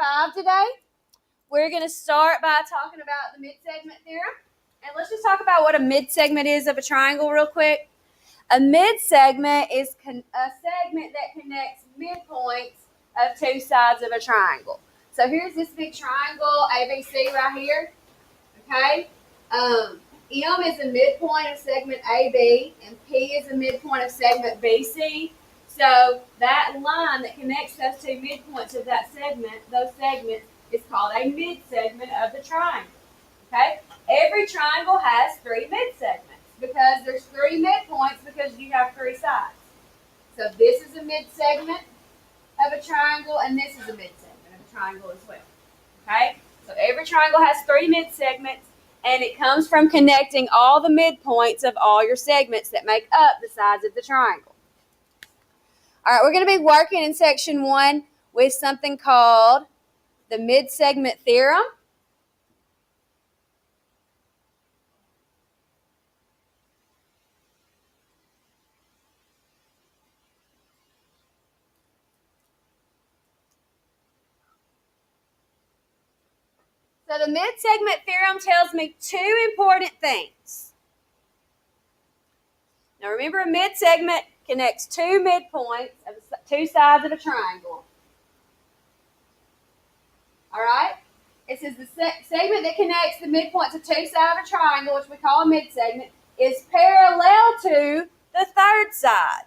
5 today. We're going to start by talking about the mid-segment theorem. And let's just talk about what a mid-segment is of a triangle real quick. A mid-segment is a segment that connects midpoints of two sides of a triangle. So here's this big triangle, ABC right here. Okay? M is a midpoint of segment AB, and P is a midpoint of segment BC. So that line that connects those two midpoints of that segment, those segments, is called a mid-segment of the triangle. Okay? Every triangle has 3 mid-segments because there's 3 midpoints because you have 3 sides. So this is a mid-segment of a triangle, and this is a mid-segment of a triangle as well. Okay? So every triangle has 3 mid-segments, and it comes from connecting all the midpoints of all your segments that make up the sides of the triangle. All right, we're going to be working in section 1 with something called the mid-segment theorem. So the mid-segment theorem tells me 2 important things. Now remember, a mid-segment connects 2 midpoints of 2 sides of a triangle. All right? It says the segment that connects the midpoints of 2 sides of a triangle, which we call a mid-segment, is parallel to the third side.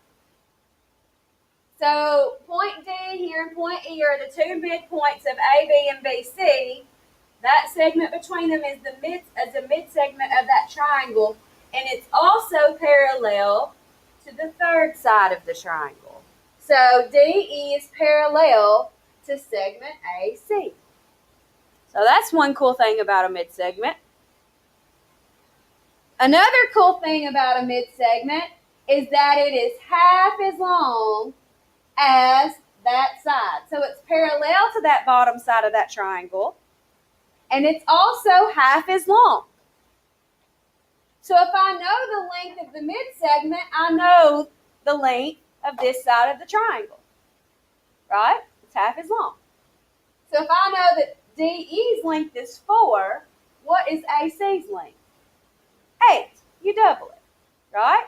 So point D here and point E are the 2 midpoints of AB and BC. That segment between them is a mid-segment of that triangle, and it's also parallel to the third side of the triangle. So DE is parallel to segment AC. So that's one cool thing about a mid-segment. Another cool thing about a mid-segment is that it is half as long as that side. So it's parallel to that bottom side of that triangle, and it's also half as long. So if I know the length of the mid-segment, I know the length of this side of the triangle, right? It's half as long. So if I know that DE's length is 4, what is AC's length? 8. You double it, right?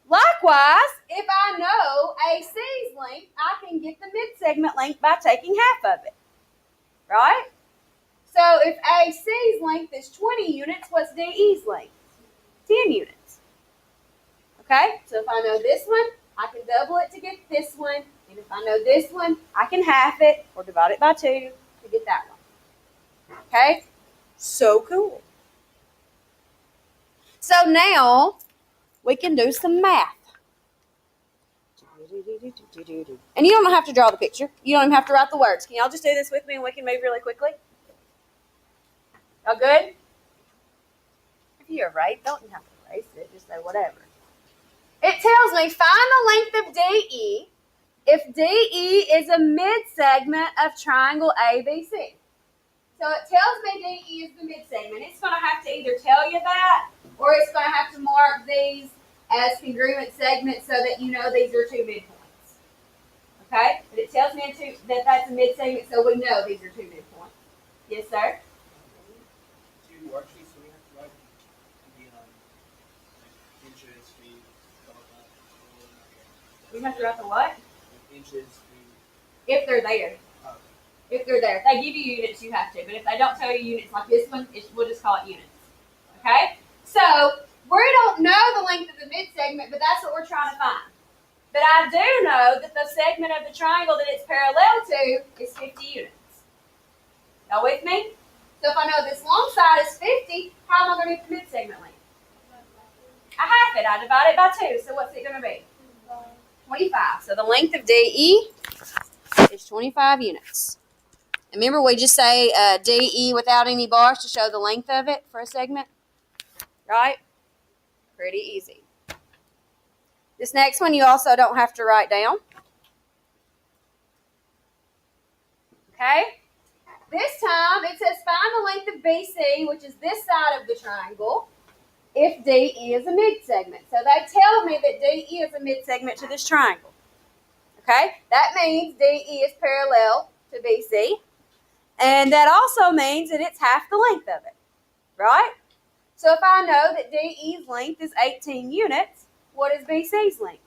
Likewise, if I know AC's length, I can get the mid-segment length by taking half of it, right? So if AC's length is 20 units, what's DE's length? 10 units. Okay, so if I know this one, I can double it to get this one. And if I know this one, I can half it or divide it by 2 to get that one. Okay, so cool. So now we can do some math. And you don't have to draw the picture. You don't even have to write the words. Can y'all just do this with me and we can move really quickly? Y'all good? If you're right, don't have to erase it. Just say whatever. It tells me find the length of DE if DE is a mid-segment of triangle ABC. So it tells me DE is the mid-segment. It's going to have to either tell you that or it's going to have to mark these as congruent segments so that you know these are 2 midpoints. Okay? But it tells me that that's a mid-segment, so we know these are 2 midpoints. Yes, sir? Actually, so we have to write the inches, feet, all that. We have to write the what? Inches, feet. If they're there. Okay. If they're there. If they give you units, you have to. But if they don't tell you units like this one, we'll just call it units. Okay? So, we don't know the length of the mid-segment, but that's what we're trying to find. But I do know that the segment of the triangle that it's parallel to is 50 units. Y'all with me? So if I know this long side is 50, how am I going to get the mid-segment length? I half it. I divide it by 2. So what's it going to be? 25. So the length of DE is 25 units. And remember, we just say DE without any bars to show the length of it for a segment? Right? Pretty easy. This next one you also don't have to write down. Okay? This time, it says find the length of BC, which is this side of the triangle, if DE is a mid-segment. So they tell me that DE is a mid-segment to this triangle. Okay? That means DE is parallel to BC. And that also means that it's half the length of it, right? So if I know that DE's length is 18 units, what is BC's length?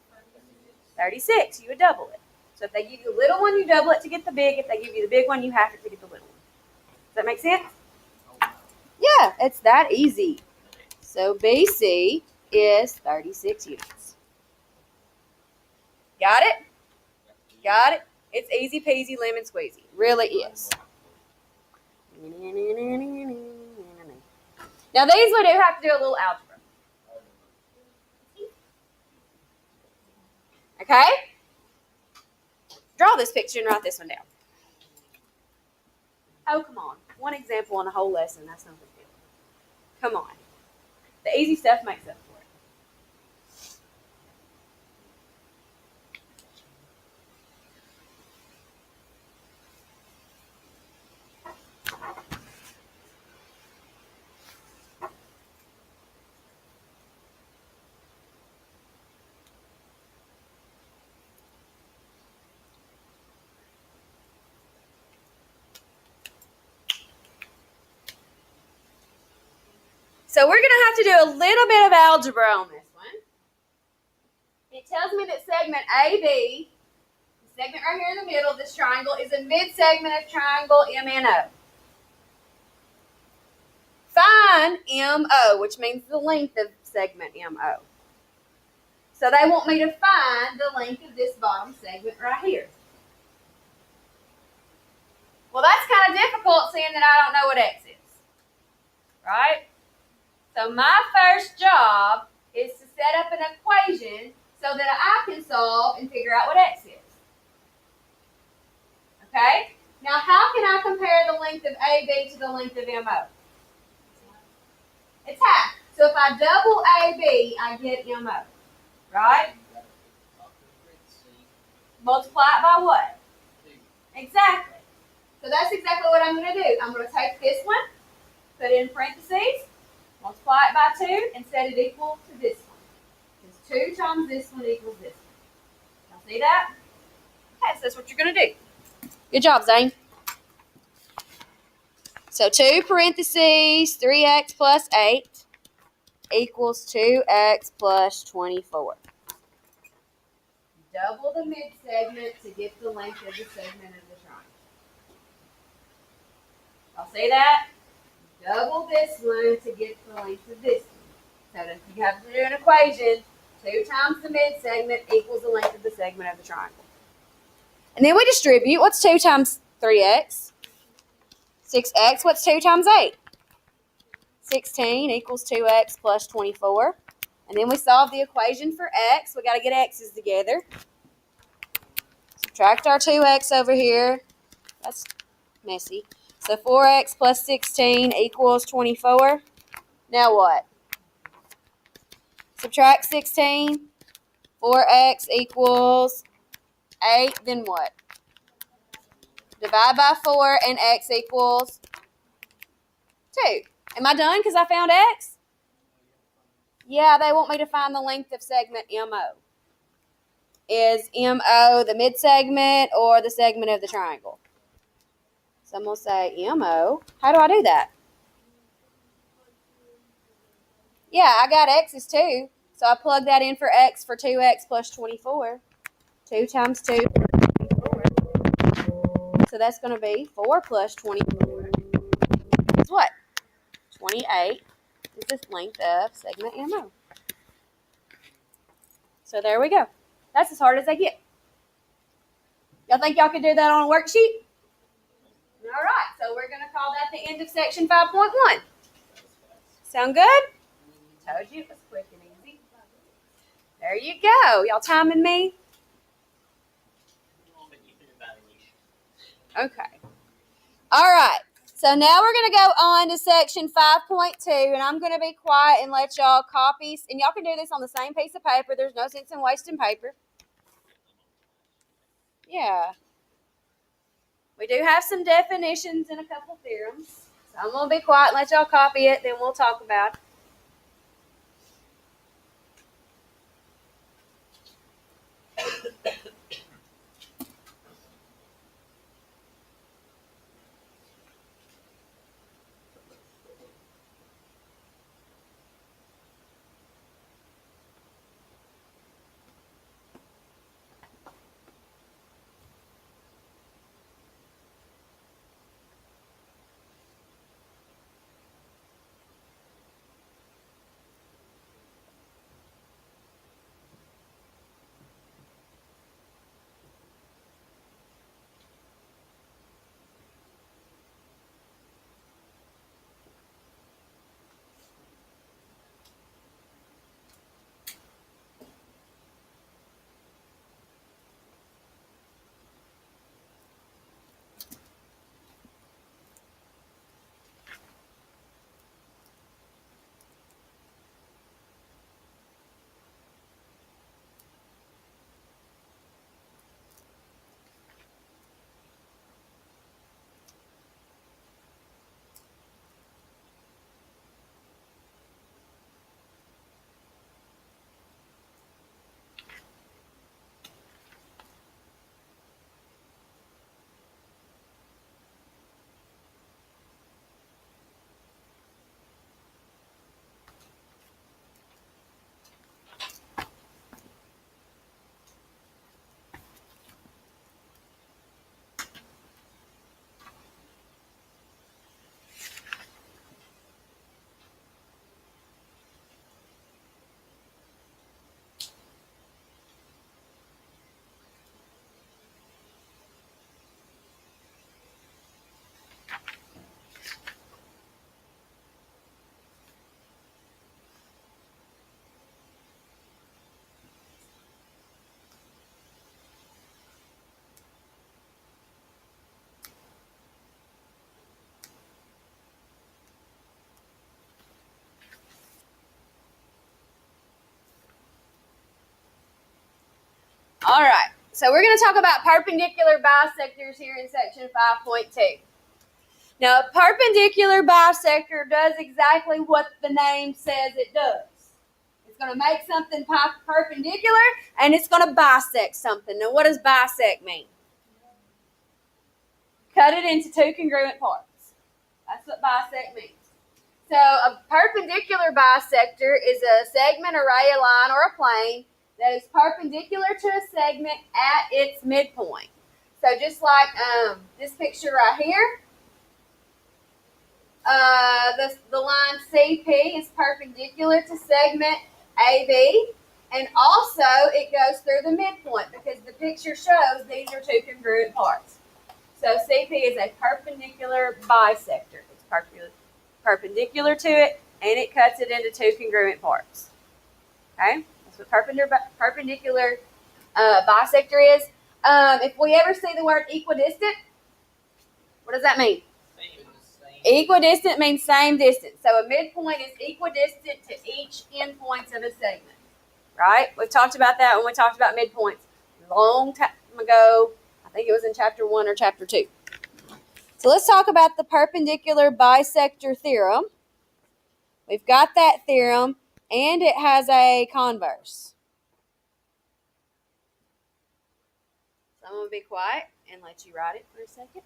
36. You would double it. So if they give you the little one, you double it to get the big. If they give you the big one, you half it to get the little one. Does that make sense? Yeah, it's that easy. So BC is 36 units. Got it? Got it? It's easy peasy lemon squeezy. Really is. Now these we do have to do a little algebra. Okay? Draw this picture and write this one down. Oh, come on. One example on a whole lesson. That's no big deal. Come on. The easy stuff makes up for it. So we're going to have to do a little bit of algebra on this one. It tells me that segment AB, the segment right here in the middle of this triangle, is a mid-segment of triangle MNO. Find MO, which means the length of segment MO. So they want me to find the length of this bottom segment right here. Well, that's kind of difficult seeing that I don't know what X is. Right? So my first job is to set up an equation so that I can solve and figure out what X is. Okay? Now, how can I compare the length of AB to the length of MO? It's half. So if I double AB, I get MO. Right? Multiply it by what? Exactly. So that's exactly what I'm going to do. I'm going to take this one, put it in parentheses, multiply it by 2, and set it equal to this one. Because 2 times this one equals this one. Y'all see that? Okay, so that's what you're going to do. Good job, Zane. So 2 parentheses 3x plus 8 equals 2x plus 24. Double the mid-segment to get the length of the segment of the triangle. Y'all see that? Double this one to get the length of this one. So if you have to do an equation, 2 times the mid-segment equals the length of the segment of the triangle. And then we distribute. What's 2 times 3x? 6x. What's 2 times 8? 16 equals 2x plus 24. And then we solve the equation for x. We got to get x's together. Subtract our 2x over here. That's messy. So 4x plus 16 equals 24. Now what? Subtract 16. 4x equals 8. Then what? Divide by 4 and x equals 2. Am I done because I found x? Yeah, they want me to find the length of segment MO. Is MO the mid-segment or the segment of the triangle? So I'm going to say MO. How do I do that? Yeah, I got x's too. So I plug that in for x for 2x plus 24. 2 times 2 plus 24. So that's going to be 4 plus 24 is what? 28 is the length of segment MO. So there we go. That's as hard as they get. Y'all think y'all can do that on a worksheet? All right, so we're going to call that the end of section 5.1. Sound good? Told you it was quick and easy. There you go. Y'all timing me? Okay. All right. So now we're going to go on to section 5.2, and I'm going to be quiet and let y'all copy. And y'all can do this on the same piece of paper. There's no sense in wasting paper. Yeah. We do have some definitions and a couple theorems. So I'm going to be quiet and let y'all copy it, then we'll talk about it. All right. So we're going to talk about perpendicular bisectors here in section 5.2. Now, a perpendicular bisector does exactly what the name says it does. It's going to make something perpendicular, and it's going to bisect something. Now, what does bisect mean? Cut it into two congruent parts. That's what bisect means. So, a perpendicular bisector is a segment, array, a line, or a plane that is perpendicular to a segment at its midpoint. So, just like this picture right here, the line CP is perpendicular to segment AB, and also it goes through the midpoint because the picture shows these are two congruent parts. So CP is a perpendicular bisector. It's perpendicular to it, and it cuts it into two congruent parts. Okay, that's what perpendicular bisector is. If we ever see the word equidistant, what does that mean? Equidistant means same distance. So a midpoint is equidistant to each endpoints of a segment. Right? We've talked about that when we talked about midpoints a long time ago. I think it was in chapter 1 or chapter 2. So let's talk about the perpendicular bisector theorem. We've got that theorem, and it has a converse. So I'm going to be quiet and let you write it for a second.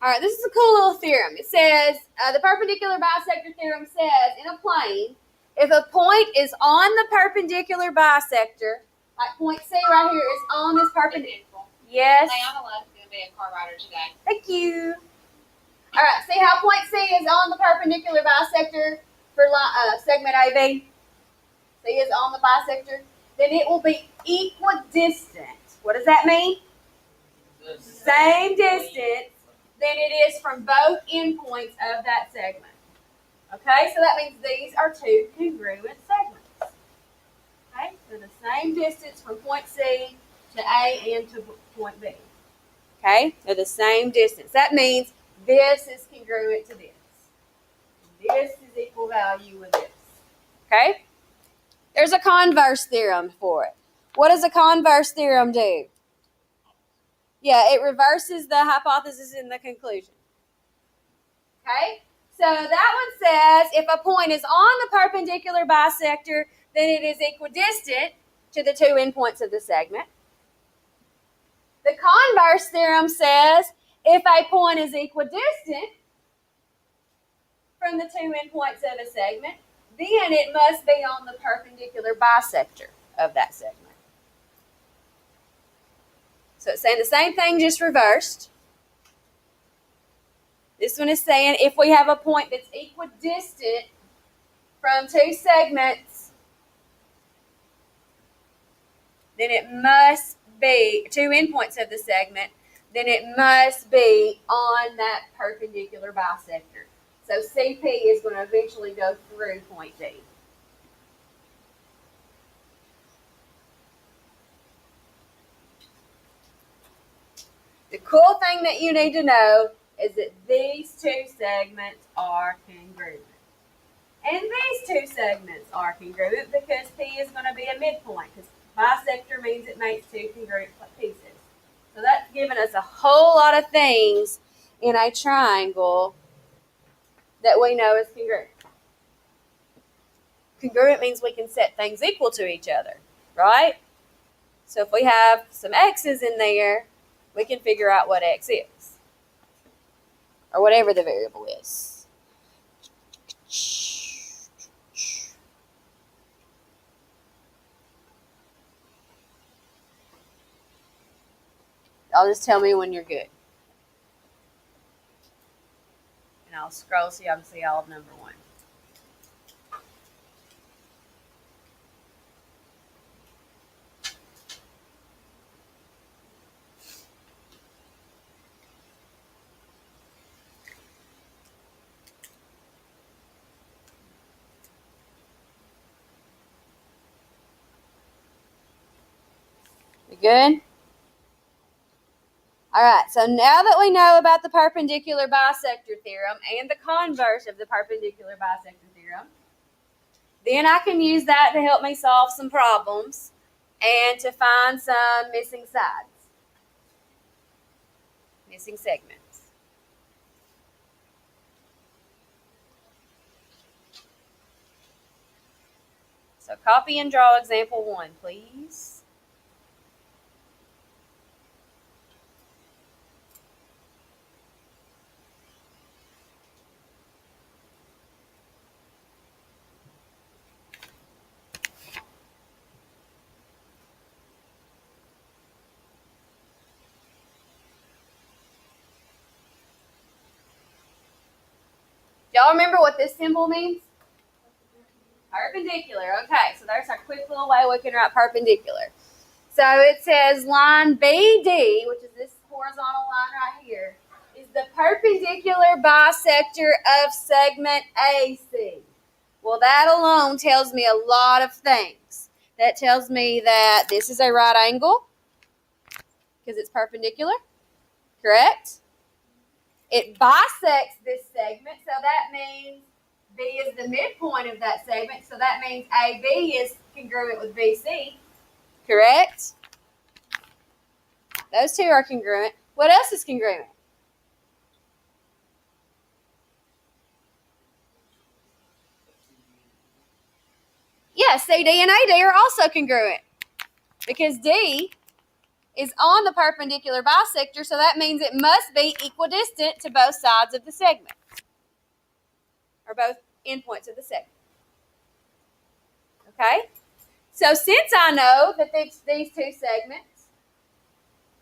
All right, this is a cool little theorem. It says, the perpendicular bisector theorem says, in a plane, if a point is on the perpendicular bisector, like point C right here is on this perpendicular. Yes. Hey, I'm allowed to be a car rider today. Thank you. All right, see how point C is on the perpendicular bisector for segment AB? C is on the bisector. Then it will be equidistant. What does that mean? Same distance than it is from both endpoints of that segment. Okay, so that means these are two congruent segments. Okay, so the same distance from point C to A and to point B. Okay, they're the same distance. That means this is congruent to this. This is equal value with this. Okay, there's a converse theorem for it. What does a converse theorem do? Yeah, it reverses the hypothesis in the conclusion. Okay? So that one says if a point is on the perpendicular bisector, then it is equidistant. to the two endpoints of the segment. The converse theorem says if a point is equidistant from the two endpoints of a segment, then it must be on the perpendicular bisector of that segment. So it's saying the same thing, just reversed. This one is saying if we have a point that's equidistant from two segments, then it must be two endpoints of the segment, then it must be on that perpendicular bisector. So CP is going to eventually go through point D. The cool thing that you need to know is that these two segments are congruent. And these two segments are congruent because P is going to be a midpoint, because bisector means it makes two congruent pieces. So that's given us a whole lot of things in a triangle that we know is congruent. Congruent means we can set things equal to each other, right? So if we have some x's in there, we can figure out what x is, or whatever the variable is. Y'all just tell me when you're good. And I'll scroll so y'all can see all of number 1. You good? All right, so now that we know about the perpendicular bisector theorem and the converse of the perpendicular bisector theorem, then I can use that to help me solve some problems and to find some missing sides, missing segments. So copy and draw example 1, please. Y'all remember what this symbol means? Perpendicular. Okay, so there's our quick little way we can write perpendicular. So it says line BD, which is this horizontal line right here, is the perpendicular bisector of segment AC. Well, that alone tells me a lot of things. That tells me that this is a right angle because it's perpendicular, correct? It bisects this segment, so that means B is the midpoint of that segment, so that means AB is congruent with BC, correct? Those two are congruent. What else is congruent? Yeah, CD and AD are also congruent because D is on the perpendicular bisector, so that means it must be equidistant to both sides of the segment, or both endpoints of the segment. Okay? So since I know that these two segments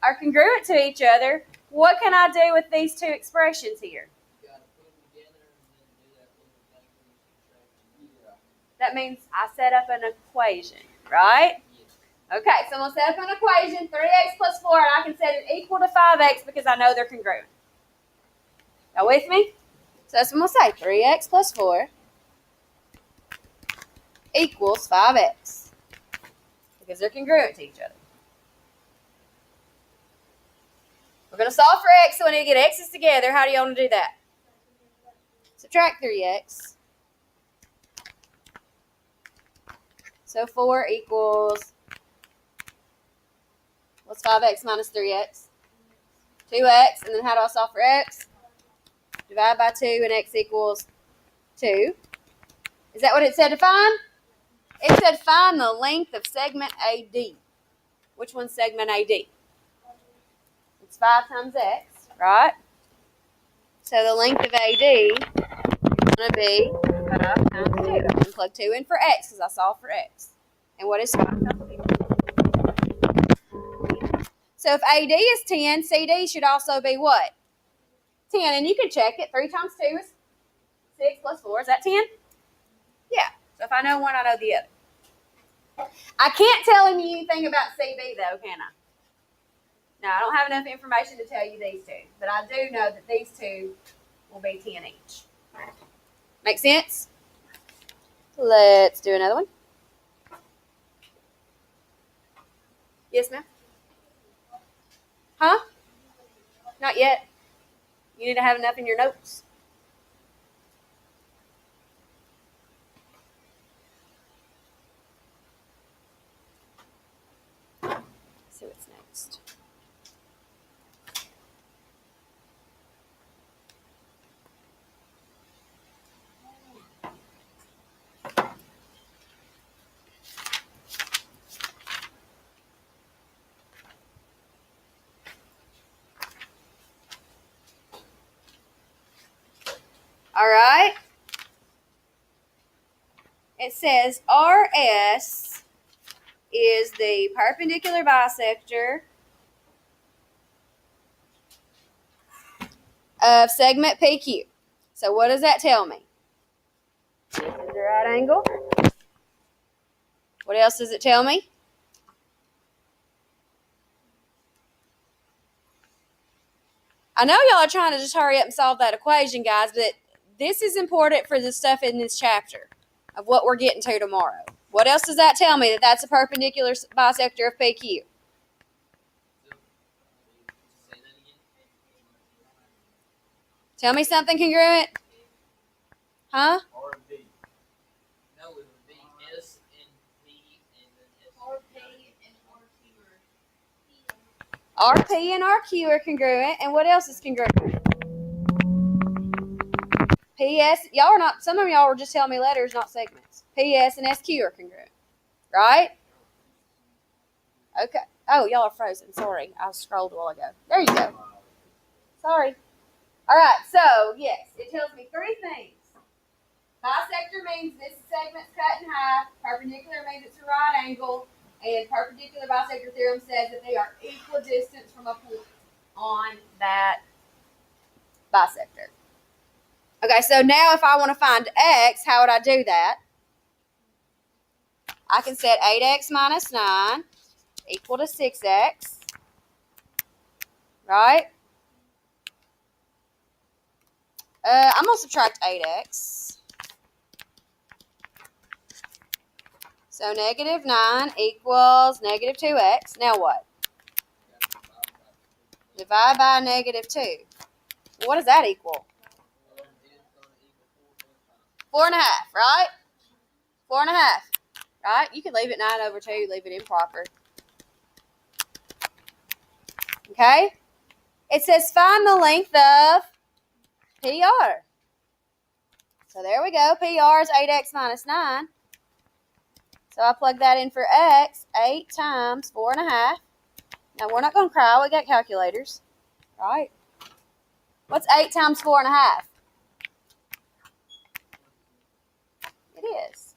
are congruent to each other, what can I do with these two expressions here? You gotta put them together and then do that little thing when you subtract. That means I set up an equation, right? Okay, so I'm going to set up an equation, 3x plus 4, and I can set it equal to 5x because I know they're congruent. Y'all with me? So that's what I'm going to say. 3x plus 4 equals 5x because they're congruent to each other. We're going to solve for x, so we need to get x's together. How do you want to do that? Subtract 3x. So 4 equals... What's 5x minus 3x? 2x. And then how do I solve for x? Divide by 2 and x equals 2. Is that what it said to find? It said find the length of segment AD. Which one's segment AD? It's 5 times x, right? So the length of AD is going to be 5 times 2. I'm going to plug 2 in for x because I solved for x. And what is 5 times 2? So if AD is 10, CD should also be what? 10. And you can check it. 3 times 2 is 6 plus 4. Is that 10? Yeah. So if I know one, I know the other. I can't tell him anything about CB though, can I? No, I don't have enough information to tell you these two. But I do know that these two will be 10 each. Make sense? Let's do another one. Yes, ma'am? Huh? Not yet. You need to have enough in your notes. Let's see what's next. All right. It says RS is the perpendicular bisector of segment PQ. So what does that tell me? This is the right angle. What else does it tell me? I know y'all are trying to just hurry up and solve that equation, guys, but this is important for the stuff in this chapter of what we're getting to tomorrow. What else does that tell me? That that's a perpendicular bisector of PQ. Tell me something congruent. Huh? R and B. No, it would be S and P and then S. RP and RQ are congruent. And what else is congruent? PS, y'all are not, some of y'all were just telling me letters, not segments. PS and SQ are congruent. Right? Okay. Oh, y'all are frozen. Sorry. I scrolled a while ago. There you go. Sorry. All right. So, yes, it tells me 3 things. Bisector means this segment's cut in half. Perpendicular means it's a right angle. And perpendicular bisector theorem says that they are equidistant from a point on that bisector. Okay, so now if I want to find x, how would I do that? I can set 8x minus 9 equal to 6x. Right? I'm going to subtract 8x. So negative 9 equals negative 2x. Now what? Divide by negative 2. What does that equal? 4.5, right? 4.5, right? You can leave it 9 over 2, leave it improper. Okay? It says find the length of PR. So there we go. PR is 8x minus 9. So I plug that in for x, 8 times 4.5. Now we're not going to cry. We got calculators, right? What's 8 times 4.5? It is.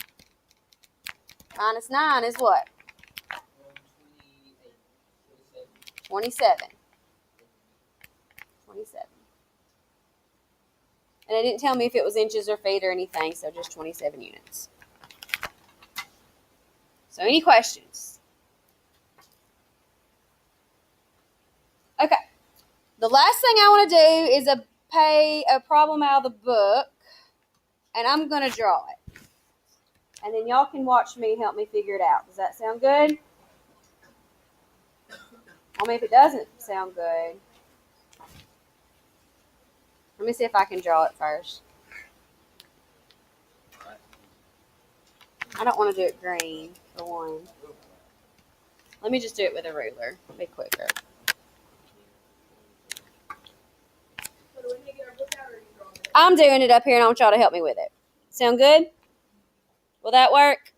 Minus 9 is what? 27. 27. And it didn't tell me if it was inches or feet or anything, so just 27 units. So any questions? Okay. The last thing I want to do is pay a problem out of the book, and I'm going to draw it. And then y'all can watch me help me figure it out. Does that sound good? I mean, if it doesn't sound good, let me see if I can draw it first. I don't want to do it green, for one. Let me just do it with a ruler. It'll be quicker. I'm doing it up here, and I want y'all to help me with it. Sound good? Will that work?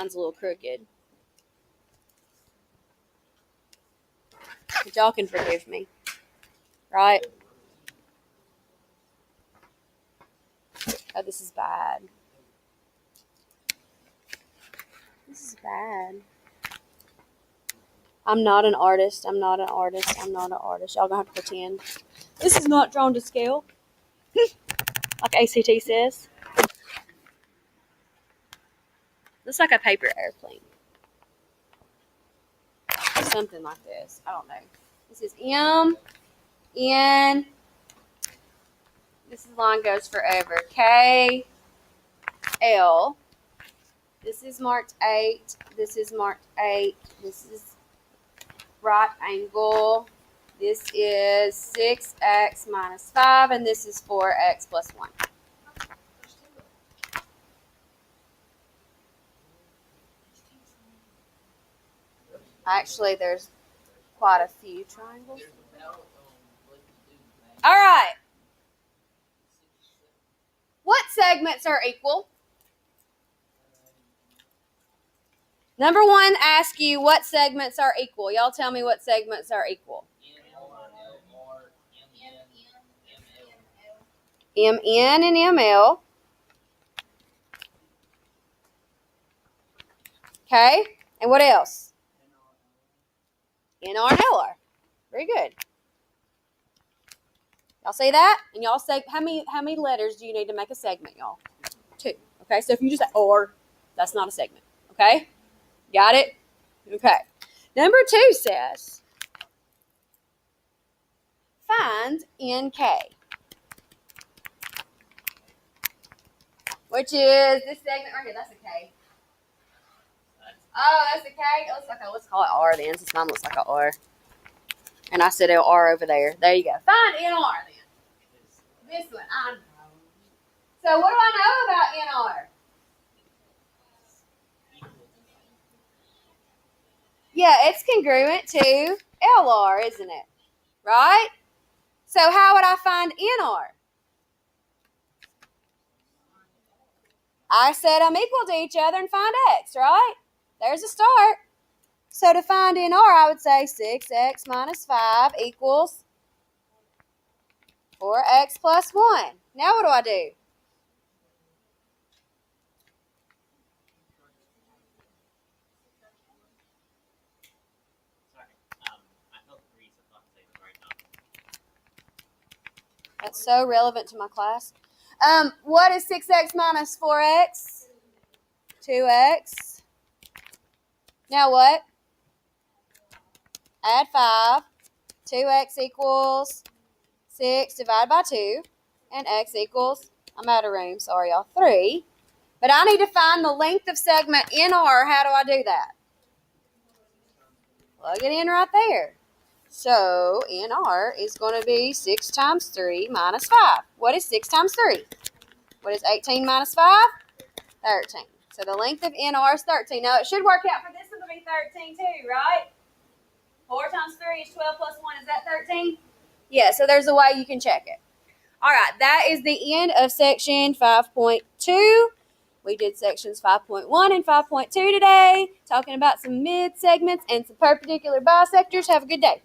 Mine's a little crooked. But y'all can forgive me. Right? Oh, this is bad. This is bad. I'm not an artist. I'm not an artist. I'm not an artist. Y'all gonna have to pretend. This is not drawn to scale. Like ACT says. Looks like a paper airplane. Something like this. I don't know. This is M, N. This line goes forever. K, L. This is marked 8. This is marked 8. This is right angle. This is 6x minus 5, and this is 4x plus 1. Actually, there's quite a few triangles. There's a ballot on what to do with All right. What segments are equal? Number 1 asks you what segments are equal. Y'all tell me what segments are equal. MN and ML. Okay. And what else? NR and LR. Very good. Y'all say that? And y'all say, how many letters do you need to make a segment, y'all? 2. Okay, so if you just say or, that's not a segment. Okay? Got it? Okay. Number 2 says, find NK. Which is this segment right here. That's a K. Oh, that's a K? It looks like let's call it R then, since mine looks like a R. And I said R over there. There you go. Find NR then. This one. I know. So what do I know about NR? Yeah, it's congruent to LR, isn't it? Right? So how would I find NR? I said I'm equal to each other and find X, right? There's a start. So to find NR, I would say 6x minus 5 equals 4x plus 1. Now what do I do? That's so relevant to my class. What is 6x minus 4x? 2x. Now what? Add 5. 2x equals 6 divided by 2. And x equals, I'm out of room, sorry y'all, 3. But I need to find the length of segment NR. How do I do that? Plug it in right there. So NR is going to be 6 times 3 minus 5. What is 6 times 3? What is 18 minus 5? 13. So the length of NR is 13. Now it should work out for this one to be 13 too, right? 4 times 3 is 12 plus 1. Is that 13? Yeah, so there's a way you can check it. All right, that is the end of section 5.2. We did sections 5.1 and 5.2 today, talking about some mid segments and some perpendicular bisectors. Have a good day.